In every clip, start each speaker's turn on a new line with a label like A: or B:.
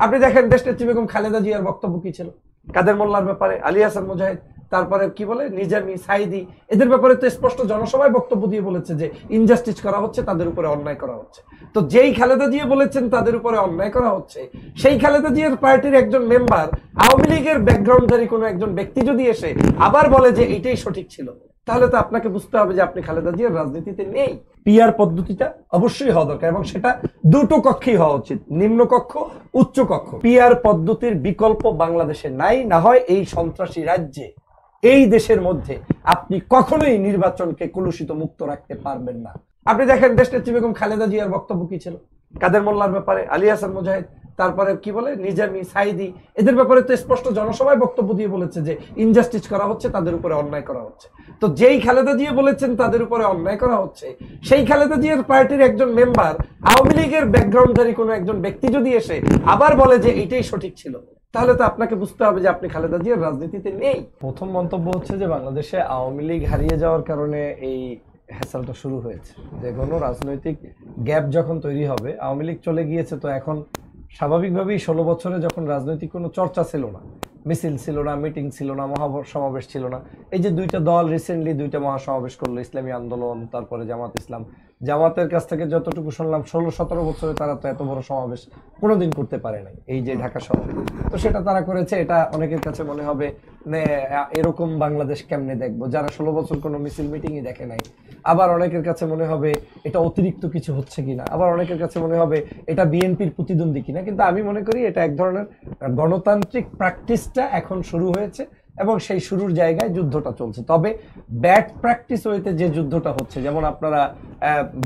A: আপনি দেখেন দেশনেত্রী বেগম খালেদা জিয়ার বক্তব্য কি ছিল কাদের মোল্লার ব্যাপারে, আলী হাসান মুজাহিদ, তারপরে কি বলে নিজামী, সাইদি, এদের ব্যাপারে তো স্পষ্ট জনসভায় বক্তব্য দিয়ে বলেছে যে ইনজাস্টিস করা হচ্ছে, তাদের উপরে অন্যায় করা হচ্ছে। তো যেই খালেদা জিয়া বলেছেন তাদের উপরে অন্যায় করা হচ্ছে, সেই খালেদা জিয়ার পার্টির একজন মেম্বার, আওয়ামী লীগের ব্যাকগ্রাউন্ডধারী কোনো একজন ব্যক্তি যদি এসে আবার বলে যে এটাই সঠিক ছিল, তাহলে তো আপনাকে বুঝতে হবে যে আপনি খালেদা জিয়ার রাজনীতিতে নেই। পিআর পদ্ধতিটা অবশ্যই হওয়া দরকার এবং সেটা দুটো কক্ষেই হওয়া উচিত, নিম্ন কক্ষ, উচ্চ কক্ষ। পিআর পদ্ধতির বিকল্প বাংলাদেশে নাই, না হয় এই সন্ত্রাসী রাজ্যে, এই দেশের মধ্যে আপনি কখনোই নির্বাচনকে কলুষিত মুক্ত রাখতে পারবেন না। আপনি দেখেন দেশনেত্রী বেগম খালেদা জিয়ার বক্তব্য কি ছিল কাদের মোল্লার ব্যাপারে, আলী হাসান মুজাহিদ, তারপরে কি বলে নিজামী, সাইদি, এদের ব্যাপারে তো স্পষ্ট জনসভায় বক্তব্য দিয়ে বলেছে যে ইনজাস্টিস করা হচ্ছে, তাদের উপরে অন্যায় করা হচ্ছে। তো যেই খালেদা জিয়া বলেছেন তাদের উপরে অন্যায় করা হচ্ছে, সেই খালেদা জিয়ার পার্টির একজন মেম্বার, আওয়ামী লীগের ব্যাকগ্রাউন্ডধারী কোনো একজন ব্যক্তি যদি এসে আবার বলে যে এটাই সঠিক ছিল, তাহলে তো আপনাকে বুঝতে হবে যে আপনি খালেদা জিয়ার রাজনীতিতে নেই। প্রথম মন্তব্য হচ্ছে যে বাংলাদেশে আওয়ামী লীগ হারিয়ে যাওয়ার কারণে এই হ্যাসালটা শুরু হয়েছে। যে কোনো রাজনৈতিক গ্যাপ যখন তৈরি হবে, আওয়ামী লীগ চলে গিয়েছে, তো এখন স্বাভাবিকভাবেই 16 বছরে যখন রাজনৈতিক কোনো চর্চা ছিল না, মিছিল ছিল না, মিটিং ছিল না, মহাসমাবেশ ছিল না, এই যে দুইটা দল রিসেন্টলি দুইটা মহাসমাবেশ করলো, ইসলামী আন্দোলন তারপরে জামাত ইসলাম, জামাতের কাছ থেকে যতটুকু শুনলাম 16-17 বছরে তারা তো এত বড় সমাবেশ কোনোদিন করতে পারে নাই এই যে ঢাকা শহরে। তো সেটা তারা করেছে, এটা অনেকের কাছে মনে হবে এরকম বাংলাদেশ কেমনে দেখবো যারা 16 বছর কোনো মিছিল মিটিংই দেখে নাই। আবার অনেকের কাছে মনে হবে এটা অতিরিক্ত কিছু হচ্ছে কিনা, আবার অনেকের কাছে মনে হবে এটা বিএনপির প্রতিদ্বন্দ্বী কিনা। কিন্তু আমি মনে করি এটা এক ধরনের গণতান্ত্রিক প্র্যাকটিসটা এখন শুরু হয়েছে এবং সেই শুরুর জায়গায় যুদ্ধটা চলছে। তবে ব্যাড প্র্যাকটিস হইতে যে যুদ্ধটা হচ্ছে, যেমন আপনারা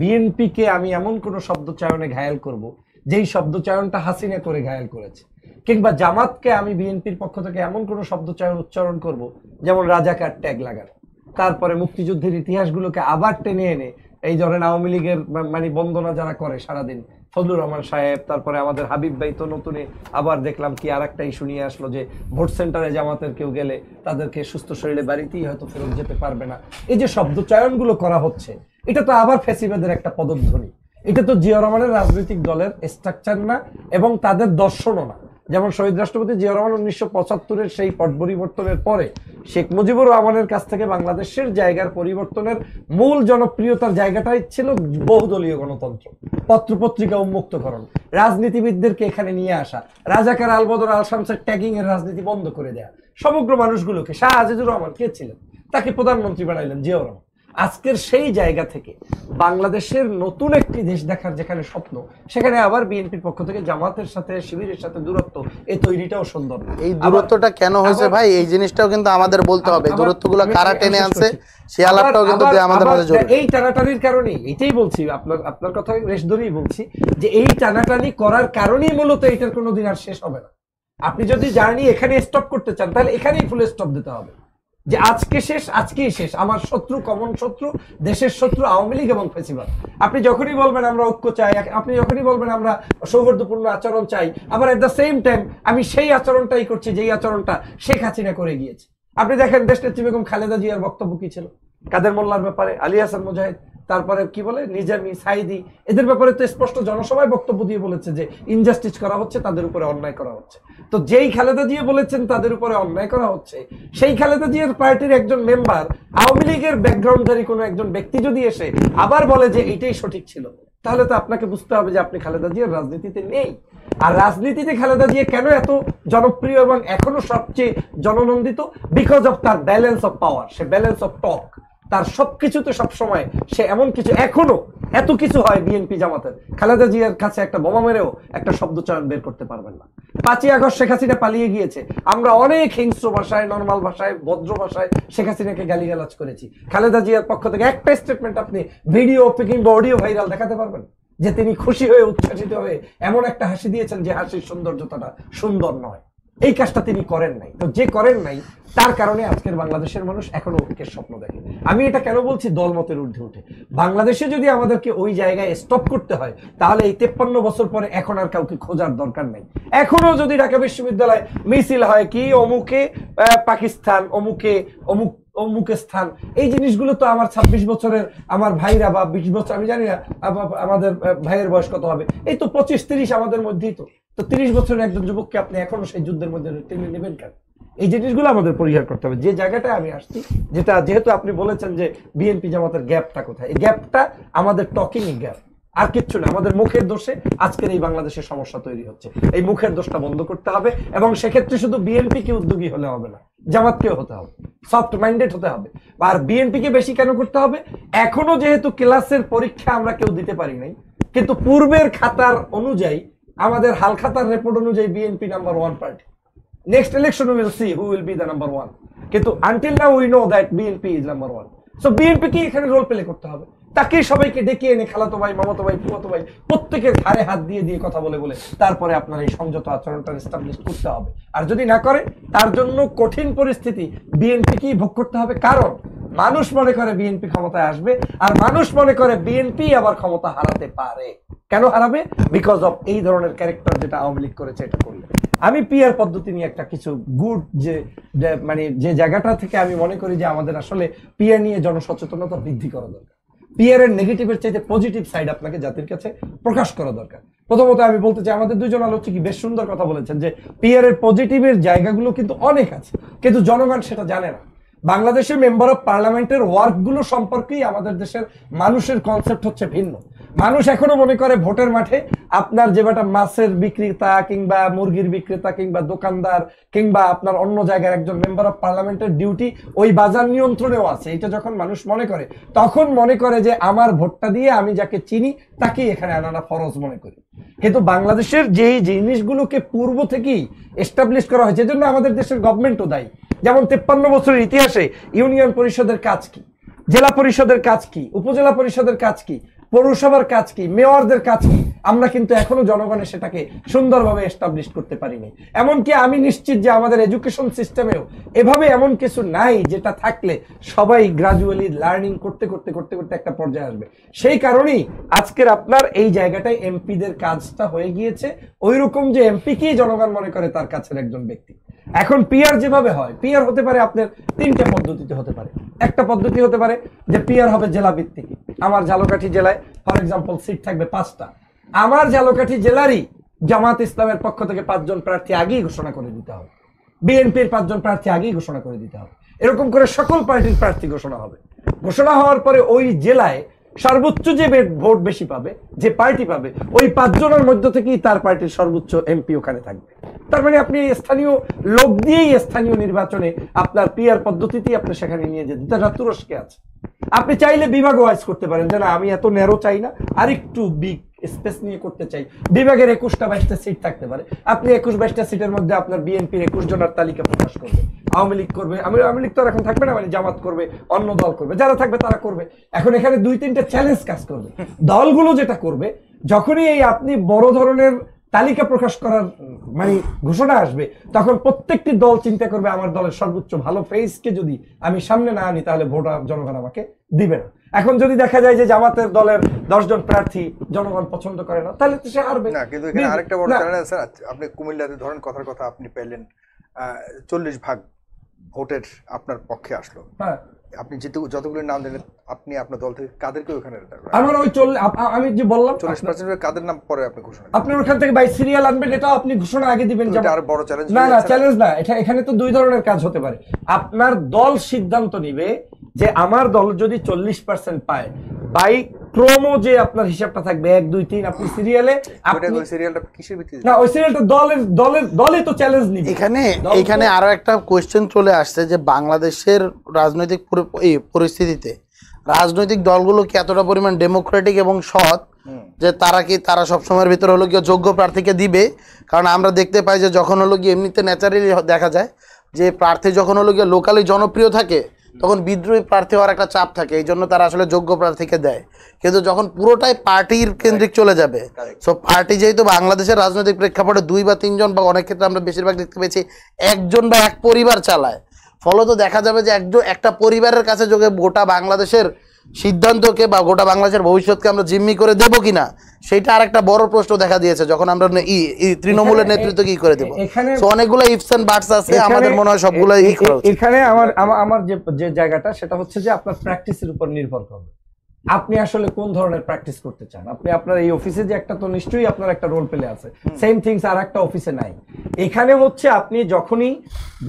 A: বিএনপিকে আমি এমন কোনো শব্দ চয়নে ঘায়েল করব যেই শব্দ চয়নটা হাসিনা করে ঘায়েল করেছে, কিংবা জামাতকে আমি বিএনপির পক্ষ থেকে এমন কোনো শব্দ চয়ন উচ্চারণ করব যেমন রাজাকার ট্যাগ লাগানো, তারপরে মুক্তিযুদ্ধের ইতিহাসগুলোকে আবার টেনে এনে এই ধরেন আওয়ামী লীগের মানে বন্দনা যারা করে সারাদিন, ফজলুর রহমান সাহেব, তারপরে আমাদের হাবিব ভাই তো নতুনে আবার দেখলাম কি আর একটা ইস্যু নিয়ে আসলো যে ভোট সেন্টারে জামাতের কেউ গেলে তাদেরকে সুস্থ শরীরে বাড়িতেই হয়তো ফেরত যেতে পারবে না। এই যে শব্দ চয়নগুলো করা হচ্ছে, এটা তো আবার ফ্যাসিবাদের একটা পদধ্বনি। এটা তো জিয়া রহমানের রাজনৈতিক দলের স্ট্রাকচার না এবং তাদের দর্শনও না। যেমন শহীদ রাষ্ট্রপতি জিয়া রহমান 1975-এর সেই পট পরিবর্তনের পরে শেখ মুজিবুর রহমানের কাছ থেকে বাংলাদেশের জায়গার পরিবর্তনের মূল জনপ্রিয়তার জায়গাটাই ছিল বহুদলীয় গণতন্ত্র, পত্রপত্রিকা উন্মুক্তকরণ, রাজনীতিবিদদেরকে এখানে নিয়ে আসা, রাজাকার আলবদর আল শামসের ট্যাগিং এর রাজনীতি বন্ধ করে দেয়া, সমগ্র মানুষগুলোকে। শাহ আজিজুর রহমান কে ছিলেন, তাকে প্রধানমন্ত্রী বানাইলেন জিয়া রহমান। আজকের সেই জায়গা থেকে বাংলাদেশের নতুন একটি দেশ দেখার যেখানে স্বপ্ন, সেখানে আবার বিএনপির পক্ষ থেকে জামাতের সাথে শিবিরের সাথে দূরত্ব, এই তৈরিটাও সুন্দর।
B: এই দূরত্বটা কেন হয়েছে ভাই, এই জিনিসটাও কিন্তু আমাদের বলতে হবে। দূরত্বগুলো কারা টেনে আনছে সেই আলাপটাও কিন্তু আমাদের মাঝে জরুরি।
A: এই টানাটানির কারণেই, এটাই বলছি, আপনার কথা রেশ ধরেই বলছি যে এই টানাটানি করার কারণেই মূলত এটার কোনোদিন আর শেষ হবে না। আপনি যদি জার্নি এখানে স্টপ করতে চান তাহলে এখানেই ফুল স্টপ দিতে হবে যে আজকে শেষ, আজকেই শেষ। আমার শত্রু, কমন শত্রু, দেশের শত্রু আওয়ামী লীগ এবং ফ্যাসিবাদ। আপনি যখনই বলবেন আমরা ঐক্য চাই, আপনি যখনই বলবেন আমরা সৌহার্দ্যপূর্ণ আচরণ চাই, আবার এট দ্য সেম টাইম আমি সেই আচরণটাই করছি যেই আচরণটা শেখ হাসিনা করে গিয়েছে। আপনি দেখেন দেশনেত্রী বেগম খালেদা জিয়ার বক্তব্য কি ছিল কাদের মোল্লার ব্যাপারে, আলী হাসান মুজাহিদ, তারপরে কি বলে নিজামী, সাইদি, এদের ব্যাপারে তো স্পষ্ট জনসভায় বক্তব্য দিয়ে বলেছে যে ইনজাস্টিস করা হচ্ছে, তাদের উপরে অন্যায় করা হচ্ছে। তো যেই খালেদা জিয়া বলেছেন তাদের উপরে অন্যায় করা হচ্ছে, সেই খালেদা জিয়ার পার্টির একজন মেম্বার, আওয়ামী লীগের ব্যাকগ্রাউন্ডধারী কোনো একজন ব্যক্তি যদি এসে আবার বলে যে এটাই সঠিক ছিল, তাহলে তো আপনাকে বুঝতে হবে যে আপনি খালেদা জিয়ার রাজনীতিতে নেই। আর রাজনীতিতে খালেদা জিয়া কেন এত জনপ্রিয় এবং এখনো সবচেয়ে জননন্দিত? বিকজ অফ তার balance of power, say balance of টক, তার সবকিছুতে সবসময় সে এমন কিছু, এখনো এত কিছু হয় বিএনপি জামাতের, খালেদা জিয়ার কাছে একটা বোমা মেরেও একটা শব্দ চয়ন বের করতে পারবেন না। 5ই আগস্ট শেখ হাসিনা পালিয়ে গিয়েছে, আমরা অনেক হিংস্র ভাষায়, নর্মাল ভাষায়, ভদ্র ভাষায় শেখ হাসিনাকে গালিগালাজ করেছি। খালেদা জিয়ার পক্ষ থেকে একটা স্টেটমেন্ট আপনি ভিডিও কিংবা অডিও ভাইরাল দেখাতে পারবেন যে তিনি খুশি হয়ে উচ্ছ্বাসিত হয়ে এমন একটা হাসি দিয়েছেন যে হাসির সৌন্দর্যতাটা সুন্দর নয়? এই কাজটা তিনি করেন নাই। তো যে করেন নাই তার কারণে আজকের বাংলাদেশের মানুষ এখনো ঐক্যের স্বপ্ন দেখে। আমি এটা কেন বলছি দলমতের ঊর্ধ্বে উঠে, বাংলাদেশে যদি আমাদেরকে ওই জায়গায় স্টপ করতে হয় তাহলে এই 53 বছর পরে এখন আর কাউকে খোঁজার দরকার নেই। এখনো যদি ঢাকা বিশ্ববিদ্যালয় মিছিল হয় কি অমুকে পাকিস্তান, অমুকে অমুক অমুকে স্থান, এই জিনিসগুলো তো আমার 26 বছরের আমার ভাইরা বা 20 বছর, আমি জানি না আমাদের ভাইয়ের বয়স কত হবে, এই তো 25-30 আমাদের মধ্যেই তো তো 30 বছরের একজন যুবককে আপনি এখনো সেই যুদ্ধের মধ্যে টেনে নেবেন কেন? এই জিনিসগুলো আমাদের পরিহার করতে হবে। যে জায়গাটায় আমি আসছি, যেটা যেহেতু আপনি বলেছেন যে বিএনপি জামাতের গ্যাপটা কোথায়, এই গ্যাপটা আমাদের টকিং গ্যাপ, আর কিচ্ছু না। আমাদের মুখের দোষে আজকের এই বাংলাদেশের সমস্যা তৈরি হচ্ছে। এই মুখের দোষটা বন্ধ করতে হবে, এবং সেক্ষেত্রে শুধু বিএনপি কে উদ্যোগী হলে হবে না, জামাতকেও হতে হবে, সফট মাইন্ডেড হতে হবে। আর বিএনপি কে বেশি কেন করতে হবে? এখনো যেহেতু ক্লাসের পরীক্ষা আমরা কেউ দিতে পারি নাই, কিন্তু পূর্বের খাতার অনুযায়ী, আমাদের হাল খাতার রিপোর্ট অনুযায়ী BNP number 1 party. Next election will see who will be the number 1, কিন্তু until now we know that BNP is number 1। So BNP কে এখানে রোল প্লে করতে হবে, তাকে সবাইকে ডেকে এনে খালাতো ভাই, মামাতো ভাই, ফুফাতো ভাই প্রত্যেকের ঘাড়ে হাত দিয়ে দিয়ে কথা বলে বলে তারপরে আপনার এই সংযত আচরণটা এস্টাবলিশ করতে হবে। আর যদি না করে, তার জন্য কঠিন পরিস্থিতি বিএনপিকেই ভোগ করতে হবে। কারণ মানুষ মনে করে বিএনপি ক্ষমতায় আসবে, আর মানুষ মনে করে বিএনপি আবার ক্ষমতা হারাতে পারে। কেন হারাবে? বিকজ অফ এই ধরনের ক্যারেক্টার যেটা আওয়ামী লীগ করেছে। এটা করলে আমি পিআর পদ্ধতি নিয়ে একটা কিছু গুড মানে যে জায়গাটা থেকে আমি মনে করি যে আমাদের আসলে পিআর নিয়ে জনসচেতনতা বৃদ্ধি করা দরকার। পিআর এর নেগেটিভের চাইতে পজিটিভ সাইড আপনাকে জাতির কাছে প্রকাশ করা দরকার। প্রথমত আমি বলতে চাই, আমাদের দুজন আলোচকই বেশ সুন্দর কথা বলেছেন যে পিআর এর পজিটিভের জায়গাগুলো কিন্তু অনেক আছে, কিন্তু জনগণ সেটা জানে না। বাংলাদেশের মেম্বার অফ পার্লামেন্টের ওয়ার্কগুলো সম্পর্কেই আমাদের দেশের মানুষের কনসেপ্ট হচ্ছে ভিন্ন। মানুষ এখনো মনে করে ভোটের মাঠে আপনার যে বেটা মাছের বিক্রেতা কিংবা মুরগির বিক্রেতা কিংবা দোকানদার কিংবা আপনার অন্য জায়গার একজন মেম্বার অফ পার্লামেন্টের ডিউটি ওই বাজার নিয়ন্ত্রণেও আছে। এটা যখন মানুষ মনে করে, তখন মনে করে যে আমার ভোটটা দিয়ে আমি যাকে চিনি তাকেই এখানে আনাটা ফরজ মনে করি। কিন্তু বাংলাদেশের যেই জিনিসগুলোকে পূর্ব থেকেই এস্টাবলিশ করা হয়েছে, এজন্য আমাদের দেশের গভর্নমেন্টও দায়ী। যেমন 53 বছরের ইতিহাসে ইউনিয়ন পরিষদের কাজ কি, জেলা পরিষদের কাজ কি, উপজেলা পরিষদের কাজ কি, পৌরসভার কাজ কি, মেয়রদের কাজ কি, আমরা কিন্তু এখনো জনগণের সেটাকে সুন্দরভাবে এস্টাবলিশ করতে পারিনি। এমনকি আমি নিশ্চিত যে আমাদের এডুকেশন সিস্টেমেও এভাবে এমন কিছু নাই যেটা থাকলে সবাই গ্রাজুয়ালি লার্নিং করতে করতে করতে করতে একটা পর্যায়ে আসবে। সেই কারণেই আজকের আপনার এই জায়গাটায় এমপিদের কাজটা হয়ে গিয়েছে ওই রকম যে এমপিকেই জনগণ মনে করে তার কাছের একজন ব্যক্তি। এখন পিআর যেভাবে হয়, পিআর হতে পারে আপনার 3টে পদ্ধতিতে হতে পারে। একটা পদ্ধতি হতে পারে যে পিআর হবে জেলা ভিত্তিক। আমার ঝালকাঠি জেলায় ফর এক্সাম্পল সিট থাকবে 5টা, আমার ঝালকাঠি জেলারই জামাত ইসলামের পক্ষ থেকে 5 জন প্রার্থী আগেই ঘোষণা করে দিতে হবে, বিএনপির 5 জন প্রার্থী আগেই ঘোষণা করে দিতে হবে। এরকম করে সকল পার্টির প্রার্থী ঘোষণা হবে। ঘোষণা হওয়ার পরে ওই জেলায় সর্বোচ্চ যে ভোট বেশি পাবে, যে পার্টি পাবে, ওই 5 জনের মধ্য থেকেই তার পার্টির সর্বোচ্চ এমপি ওখানে থাকবে। তার মানে আপনি স্থানীয় লোক দিয়েই স্থানীয় নির্বাচনে আপনার পিআর পদ্ধতিতেই আপনি সেখানে নিয়ে যেতে, যেটা তুরস্কে আছে। আপনি চাইলে বিভাগ ওয়াইজ করতে পারেন, যে না আমি এত ন্যারো চাই না, আর একটু বিগ স্পেস নিয়ে করতে চাই। বিভাগের 21টা-22টা সিট থাকতে পারে। আপনি 21-22টা সিটের মধ্যে আপনার বিএনপির 21 জনের তালিকা প্রকাশ করবে, আওয়ামী লীগ করবে, আওয়ামী লীগ তো এখন থাকবে না, মানে জামাত করবে, অন্য দল করবে, যারা থাকবে তারা করবে। এখন এখানে 2-3টা চ্যালেঞ্জ কাজ করবে। দলগুলো যেটা করবে, যখনই এই আপনি বড় ধরনের তালিকা প্রকাশ করার মানে ঘোষণা আসবে, তখন প্রত্যেকটি দল চিন্তা করবে আমার দলের সর্বোচ্চ ভালো ফেসকে যদি আমি সামনে না আনি তাহলে ভোট জনগণ আমাকে দিবে না। এখন যদি দেখা যায় যে জামাতের দলের 10 জন প্রার্থী জনগণ পছন্দ করে না, তাহলে তো সে হারবে
C: না। কিন্তু এখানে আরেকটা বড় চ্যালেঞ্জ আছে। আপনি কুমিল্লাতে ধরেন কথার কথা আপনি পেলেন 40 ভাগ ভোটের আপনার পক্ষে আসলো।
A: হ্যাঁ,
C: আপনি যতগুলো নাম দিলেন, আপনি আপনার দল থেকে কাদেরকে ওখানে
A: আমার ওই আমি যে বললাম
C: 40% কাদের নাম পরে আপনি ঘোষণা
A: আপনি ওখান থেকে বাই সিরিয়াল আনবেন, এটাও আপনি ঘোষণা আগে দিবেন।
C: আর বড় চ্যালেঞ্জ
A: না না, চ্যালেঞ্জ না, এখানে তো 2 ধরনের কাজ হতে পারে। আপনার দল সিদ্ধান্ত নিবে যে আমার দল যদি 40% পায়, বাই ক্রমও যে আপনার হিসাবটা থাকবে 1 2 3, আপনি সিরিয়ালে
C: সিরিয়ালটা কিসের ভিত্তিতে?
A: না, ওই সিরিয়ালটা দলে তো চ্যালেঞ্জ নিবে।
B: এখানে আরো একটা কোশ্চেন চলে আসছে যে বাংলাদেশের রাজনৈতিক পরিস্থিতিতে রাজনৈতিক দলগুলো কি এতটা পরিমাণ ডেমোক্রেটিক এবং সৎ যে তারা সবসময়ের ভিতরে হলো গিয়ে যোগ্য প্রার্থীকে দিবে? কারণ আমরা দেখতে পাই যে যখন হলো গিয়ে এমনিতে ন্যাচারালি দেখা যায় যে প্রার্থী যখন হলো গিয়ে লোকালি জনপ্রিয় থাকে, তখন বিদ্রোহী প্রার্থী হওয়ার একটা চাপ থাকে, এই জন্য তারা আসলে যোগ্য প্রার্থীকে দেয়। কিন্তু যখন পুরোটাই পার্টির কেন্দ্রিক চলে যাবে, সো পার্টি যেহেতু বাংলাদেশের রাজনৈতিক প্রেক্ষাপটে 2 বা 3 জন, বা অনেক ক্ষেত্রে আমরা বেশিরভাগ দেখতে পেয়েছি 1 জন বা 1 পরিবার চালায়, ফলত দেখা যাবে যে একটা পরিবারের কাছে যোগে গোটা বাংলাদেশের সিদ্ধান্তকে বা গোটা বাংলাদেশের ভবিষ্যৎকে আমরা জিম্মি করে দেবো কিনা, সেটা আর একটা বড় প্রশ্ন দেখা দিয়েছে যখন আমরা তৃণমূলের নেতৃত্ব কি করে দেবো। অনেকগুলো ইফস এন্ড বাটস আছে, আমাদের মনে হয় সবগুলো
A: এখানে আমার যে জায়গাটা সেটা হচ্ছে যে আপনার প্র্যাকটিসের উপর নির্ভর করবে। আপনি আসলে কোন ধরনের প্র্যাকটিস করতে চান। আপনি আপনার এই অফিসে যে একটা, তো নিশ্চয়ই আপনার একটা রোল প্লে আছে, সেম থিংস আর একটা অফিসে নাই। এখানে হচ্ছে আপনি যখনই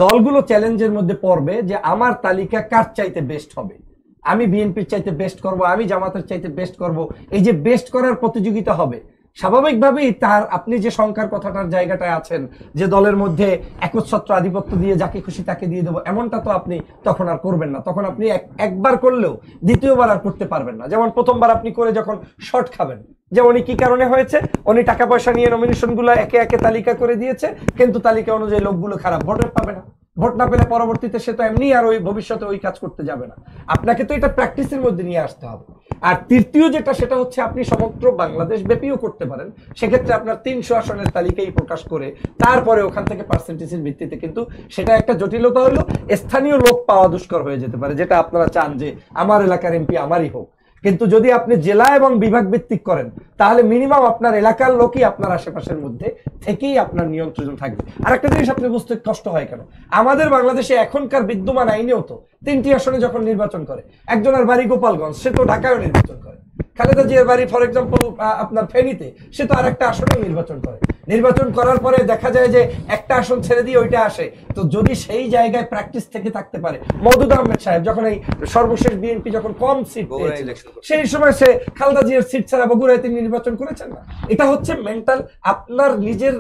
A: দলগুলো চ্যালেঞ্জের মধ্যে পড়বে যে আমার তালিকা কার চাইতে বেস্ট হবে, আমি বিএনপির চাইতে বেস্ট করব, আমি জামাতের চাইতে বেস্ট করব, এই যে বেস্ট করার প্রতিযোগিতা হবে, স্বাভাবিকভাবেই তার আপনি যে সংখ্যার কথাটার জায়গাটায় আছেন যে দলের মধ্যে একচ্ছত্র আধিপত্য দিয়ে যাকে খুশি তাকে দিয়ে দেবো, এমনটা তো আপনি তখন আর করবেন না। তখন আপনি একবার করলেও দ্বিতীয়বার আর করতে পারবেন না। যেমন প্রথমবার আপনি করে যখন শর্ট খাবেন, যে উনি কি কারণে হয়েছে, উনি টাকা পয়সা নিয়ে নমিনেশন গুলো একে একে তালিকা করে দিয়েছে, কিন্তু তালিকা অনুযায়ী লোকগুলো খারাপ, ভোটে পাবে না। ভোট না পেলে পরবর্তীতে সে তো এমনি আর ওই ভবিষ্যতে ওই কাজ করতে যাবে না। আপনাকে তো এটা প্র্যাকটিসের মধ্যে নিয়ে আসতে হবে। আর তৃতীয় যেটা, সেটা হচ্ছে আপনি সমগ্র বাংলাদেশ ব্যাপীও করতে পারেন। সেক্ষেত্রে আপনার 300 আসনের তালিকাই প্রকাশ করে তারপরে ওখান থেকে পার্সেন্টেজের ভিত্তিতে, কিন্তু সেটা একটা জটিলতা হলো স্থানীয় লোক পাওয়া দুষ্কর হয়ে যেতে পারে, যেটা আপনারা চান যে আমার এলাকার এমপি আমারই হোক। কিন্তু যদি আপনি জেলা এবং বিভাগ ভিত্তিক করেন, তাহলে মিনিমাম আপনার এলাকার লোকই আপনার আশেপাশের মধ্যে থেকেই আপনার নিয়ন্ত্রণ থাকবে। আর একটা জিনিস আপনি বুঝতে কষ্ট হয় কেন, আমাদের বাংলাদেশে এখনকার বিদ্যমান আইনেও তো 3টি আসনে যখন নির্বাচন করে, একজনের বাড়ি গোপালগঞ্জ, সে তো ঢাকায়ও নির্বাচন করে। খালেদা জিয়ার বাড়ি ফর এক্সাম্পল আপনার ফেনীতে, সে তো আর একটা আসনে নির্বাচন করে। নির্বাচন করার পরে দেখা যায় যে একটা আসন ছেড়ে দিয়ে ওইটা আসে। তো যদি সেই জায়গায় প্র্যাকটিস থেকে থাকতে পারে, মওদুদ আহমেদ সাহেব যখন এই সর্বশেষ বিএনপি যখন কম সিট পেয়েছিল, সেই সময় সে খালেদা জিয়ার সিট ছাড়া বগুড়ায় তিনি নির্বাচন করেছেন না। এটা হচ্ছে মেন্টাল, আপনার নিজের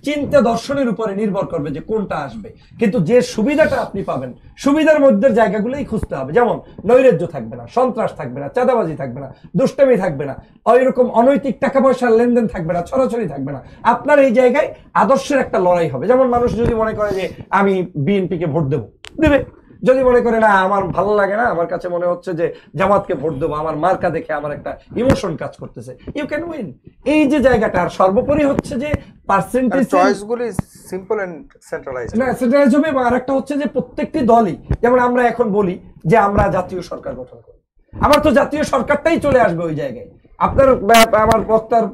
A: চিন্তা দর্শনের উপরে নির্ভর করবে যে কোনটা আসবে। কিন্তু যে সুবিধাটা আপনি পাবেন, সুবিধার মধ্যে জায়গাগুলোই খুঁজতে হবে। যেমন নৈরাজ্য থাকবে না, সন্ত্রাস থাকবে না, চাঁদাবাজি থাকবে না, দুষ্টামি থাকবে না, ওইরকম অনৈতিক টাকা পয়সার লেনদেন থাকবে না, ছড়াছড়ি থাকবে না। আপনার এই জায়গায় আদর্শের একটা লড়াই হবে। যেমন মানুষ যদি মনে করে যে আমি বিএনপিকে ভোট দেবো, দেবে। যদি মনে করে না আমার ভালো লাগে না, আমার কাছে মনে হচ্ছে যে জামাতকে ভোট দেবো, আমার মার্কা দেখে আমার একটা ইমোশন কাজ করতেছে, ইউ ক্যান উইন। এই যে জায়গাটা, আর সর্বোপরি হচ্ছে যে পার্সেন্টেজ
C: চয়েসগুলি সিম্পল এন্ড সেন্ট্রালাইজড,
A: না সেন্ট্রালাইজ হবে। এবং আরেকটা হচ্ছে যে প্রত্যেকটি দলই, যেমন আমরা এখন বলি যে আমরা জাতীয় সরকার গঠন করি, আমার তো জাতীয় সরকারটাই চলে আসবে ওই জায়গায়। আপনার আমার বক্তার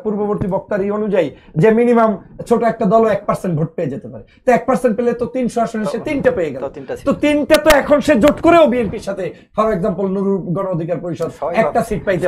A: পূর্ববর্তী বক্তার এই অনুযায়ী যে মিনিমাম ছোট একটা দলও 1% ভোট পেয়ে যেতে পারে। তো 1% পেলে তো 300 আসনে সে 3টা পেয়ে গেল। তো 3টা তো এখন সে জোট করেও বিএনপির সাথে, ফর এক্সাম্পল নুরুল গণ অধিকার পরিষদ একটা সিট পাইতে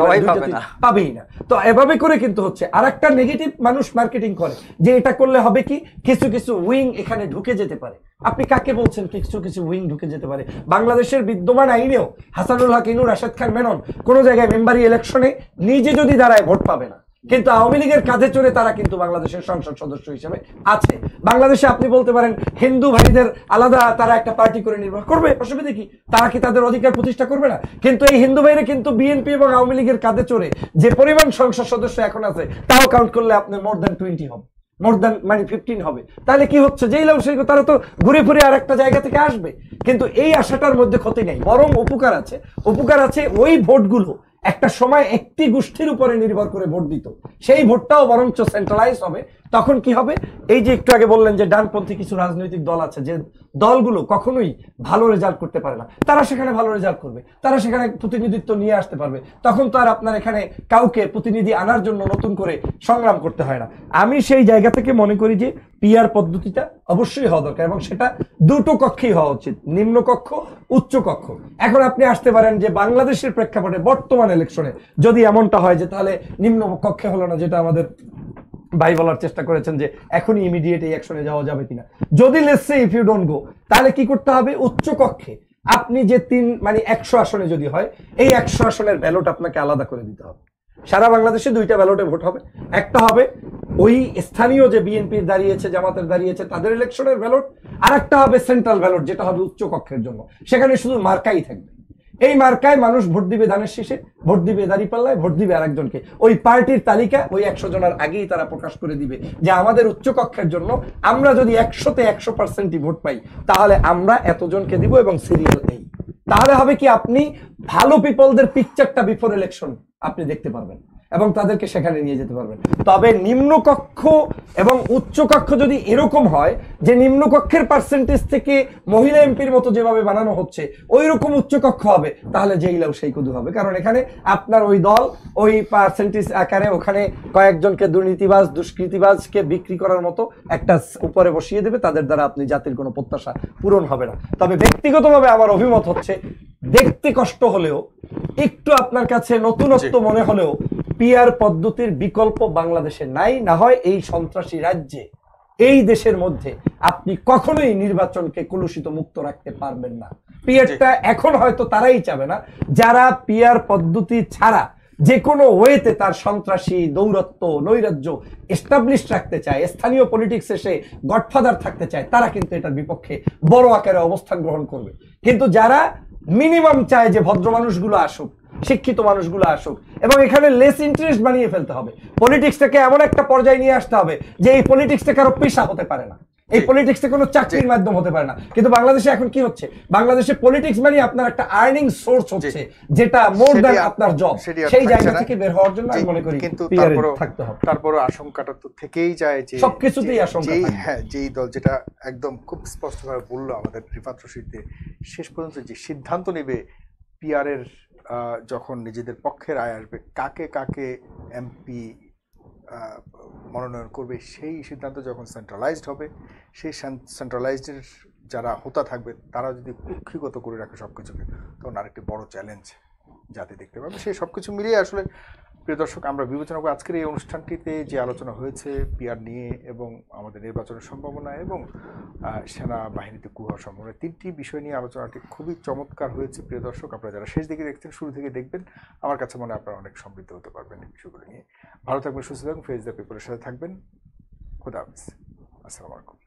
A: পাবেই না। তো এভাবে করে কিন্তু হচ্ছে। আর একটা নেগেটিভ মানুষ মার্কেটিং করে যে এটা করলে হবে কি, কিছু কিছু উইং এখানে ঢুকে যেতে পারে। আপনি কাকে বলছেন কিছু কিছু উইং ঢুকে যেতে পারে? বাংলাদেশের বিদ্যমান আইনেও হাসানুল হক ইনু, রাশেদ খান মেনন কোন জায়গায় মেম্বারি ইলেকশনে নিজে যদি দাঁড়ায় ভোট পাবে না, কিন্তু আওয়ামী লীগের কাঁধে চড়ে তারা কিন্তু বাংলাদেশের সংসদ সদস্য হিসেবে আছে। বাংলাদেশে আপনি বলতে পারেন হিন্দু ভাইদের আলাদা তারা একটা পার্টি করে নির্বাচন করবে, অসুবিধা কি? তারা কি তাদের অধিকার প্রতিষ্ঠা করবে না? কিন্তু এই হিন্দু ভাইরা কিন্তু বিএনপি এবং আওয়ামী লীগের কাঁধে চড়ে যে পরিমাণ সংসদ সদস্য এখন আছে, তাও কাউন্ট করলে আপনার মোর দ্যান 20 হবে, মোর দ্যান মানে 15 হবে। তাহলে কি হচ্ছে, যেই লোক সেই তারা তো ঘুরে ফিরে আর একটা জায়গা থেকে আসবে। কিন্তু এই আশাটার মধ্যে ক্ষতি নেই, বরং উপকার আছে। উপকার আছে ওই ভোটগুলো একটা সময় একটি গোষ্ঠীর উপরে নির্ভর করে ভোট দিত, সেই ভোটটাও বরঞ্চ সেন্ট্রালাইজ হবে। তখন কি হবে, এই যে একটু আগে বললেন যে ডানপন্থী কিছু রাজনৈতিক দল আছে, যে দলগুলো কখনোই ভালো রেজাল্ট করতে পারে না, তারা সেখানে ভালো রেজাল্ট করবে, তারা সেখানে প্রতিনিধিত্ব নিয়ে আসতে পারবে। তখন তো আর আপনার এখানে কাউকে প্রতিনিধি আনার জন্য নতুন করে সংগ্রাম করতে হয় না। আমি সেই জায়গা থেকে মনে করি যে পিআর পদ্ধতিটা অবশ্যই হওয়া দরকার, এবং সেটা দুটো কক্ষেই হওয়া উচিত, নিম্ন কক্ষ, উচ্চ কক্ষ। এখন আপনি আসতে পারেন যে বাংলাদেশের প্রেক্ষাপটে বর্তমান ইলেকশনে যদি এমনটা হয় যে তাহলে নিম্ন কক্ষে হলো না, যেটা আমাদের ভাই বলার চেষ্টা করেছেন যে এখনই ইমিডিয়েট এই অ্যাকশনে যাওয়া যাবে কিনা, যদি let's say if you don't go, তাহলে কি করতে হবে, উচ্চ কক্ষে আপনি যে 100 আসনে যদি হয়, এই 100 আসনের ব্যালট আপনাকে আলাদা করে দিতে হবে। সারা বাংলাদেশে 2টা ব্যালটে ভোট হবে। একটা হবে ওই স্থানীয় যে বিএনপির দাঁড়িয়েছে, জামাতের দাঁড়িয়েছে, তাদের ইলেকশনের ব্যালট। আর একটা হবে সেন্ট্রাল ব্যালট, যেটা হবে উচ্চ কক্ষের জন্য। সেখানে শুধু মার্কাই থাকবে। এই মার্কায় মানুষ ভোট দিবে, ধানের শীষে ভোট দিবে, দাঁড়িপাল্লায় ভোট দিবে আরেকজনকে। ওই পার্টির তালিকা ওই 100 জনের আগেই তারা প্রকাশ করে দিবে যে আমাদের উচ্চ কক্ষের জন্য আমরা যদি 100তে 100%ই ভোট পাই, তাহলে আমরা এতজনকে দিব, এবং সিরিয়াল এই। তাহলে হবে কি, আপনি ভালো পিপলদের পিকচারটা বিফোর ইলেকশন আপনি দেখতে পারবেন এবং তাদেরকে সেখানে নিয়ে যেতে পারবেন। তবে নিম্নকক্ষ এবং উচ্চ কক্ষ যদি এরকম হয় যে নিম্নকক্ষের পার্সেন্টেজ থেকে মহিলা এমপির মতো যেভাবে বানানো হচ্ছে ওই রকম উচ্চ কক্ষ হবে, তাহলে যেই লাউ সেই কদু হবে। কারণ এখানে আপনার ওই দল ওই পার্সেন্টেজ আকারে ওখানে কয়েকজনকে দুর্নীতিবাজ, দুষ্কৃতিবাজকে বিক্রি করার মতো একটা উপরে বসিয়ে দেবে, তাদের দ্বারা আপনি জাতির কোনো প্রত্যাশা পূরণ হবে না। তবে ব্যক্তিগতভাবে আমার অভিমত হচ্ছে, দেখতে কষ্ট হলেও একটু আপনার কাছে নতুনত্ব মনে হলেও পিআর পদ্ধতির বিকল্প বাংলাদেশে নাই, না হয় এই সন্ত্রাসী রাজ্যে এই দেশের মধ্যে আপনি কখনোই নির্বাচনকে কলুষিত মুক্ত রাখতে পারবেন না। পিআরটা এখন হয়তো তারাই চাবে না যারা পিআর পদ্ধতি ছাড়া যে কোনো ওয়েতে তার সন্ত্রাসী দৌরত্ব নৈরাজ্য এস্টাবলিশ রাখতে চায়, স্থানীয় পলিটিক্স এসে গডফাদার থাকতে চায়, তারা কিন্তু এটার বিপক্ষে বড় আকারে অবস্থান গ্রহণ করবে। কিন্তু যারা মিনিমাম চায় যে ভদ্র মানুষগুলো আসুক, শিক্ষিত মানুষগুলো আসুক, এবং এখানে লেস ইন্টারেস্ট বানিয়ে ফেলতে হবে, পলিটিক্সটাকে এমন একটা পর্যায়ে নিয়ে আসতে হবে যে এই পলিটিক্সটা কারো পেশা হতে পারে না, এই পলিটিক্সটা কোনো চাকরির মাধ্যম হতে পারে না। কিন্তু বাংলাদেশে এখন কি হচ্ছে, বাংলাদেশে পলিটিক্স মানে আপনার একটা আর্নিং সোর্স হচ্ছে, যেটা মোর দ্যান আপনার জব। সেই জায়গা থেকে বের হওয়ার জন্য আমি মনে করি
C: কিন্তু
A: PR এ থাকতে হবে।
C: তারপরও আশঙ্কাটা তো থেকেই যায় যে
A: সবকিছুতেই আশঙ্কা থাকবে।
C: হ্যাঁ, যেই দল, যেটা একদম খুব স্পষ্টভাবে বললো আমাদের রিফাত রশিদ, শেষ পর্যন্ত যে সিদ্ধান্ত নেবে পিআর এর যখন নিজেদের পক্ষের রায় আসবে, কাকে কাকে এমপি মনোনয়ন করবে, সেই সিদ্ধান্ত যখন সেন্ট্রালাইজড হবে, সেই সেন্ট্রালাইজডের যারা হোতা থাকবে তারা যদি কুক্ষিগত করে রাখে সবকিছুকে, তখন আরেকটি বড় চ্যালেঞ্জ জাতি দেখতে পাবে। সেই সবকিছু মিলিয়ে আসলে প্রিয় দর্শক, আমরা বিবেচনা করি আজকের এই অনুষ্ঠানটিতে যে আলোচনা হয়েছে পিআর নিয়ে এবং আমাদের নির্বাচনের সম্ভাবনা এবং সেনাবাহিনীতে কূ হওয়ার সম্ভাবনা, তিনটি বিষয় নিয়ে আলোচনাটি খুবই চমৎকার হয়েছে। প্রিয় দর্শক, আপনারা যারা শেষ দিকে দেখছেন, শুরু থেকে দেখবেন, আমার কাছে মনে হয় আপনারা অনেক সমৃদ্ধ হতে পারবেন এই বিষয়গুলো নিয়ে। ভালো থাকবেন, সুস্থ থাকবেন, ফেস দ্য পিপলের সাথে থাকবেন। খুদা হাফেজ, আসসালামু আলাইকুম।